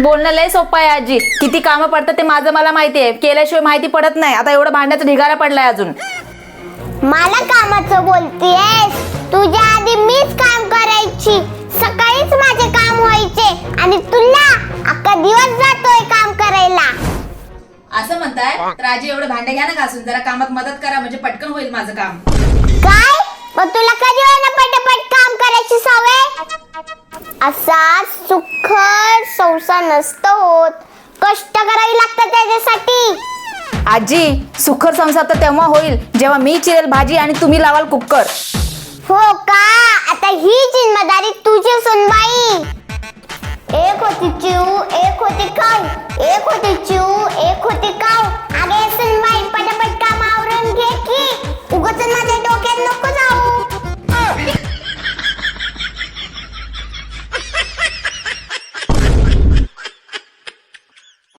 बोलणं लय सोपं आहे आजी. किती कामं पडतात ते माझं मला माहिती आहे. केल्याशिवाय माहिती पडत नाही. आता एवढं भांड्याचा ढिगारा पडलाय अजून. मला कामाचं बोलतेस? तुझ्या आधी मीच काम करायची. सकाळीच माझे काम व्हायचे आणि तुला अख्खा दिवस जातोय काम करायला. असं म्हणताय तर आजी एवढं भांडे घ्या ना घासून. जरा कामात मदत करा म्हणजे पटकन होईल माझं काम. काय? पण तुला कधी वेळा पटापट काम करायची सवय? असा सुखद संसार नसतो होत. कष्ट करावी लागतात त्याच्यासाठी. आजी सुखर संसार तर तेव्हा होईल जेव्हा मी चिरेल भाजी आणि तुम्ही लावाल कुकर. हो का? आता ही जिम्मेदारी तुझी सुनबाई. एक होती चिऊ एक होती काऊ, एक होती चिऊ एक होती काऊ. अगे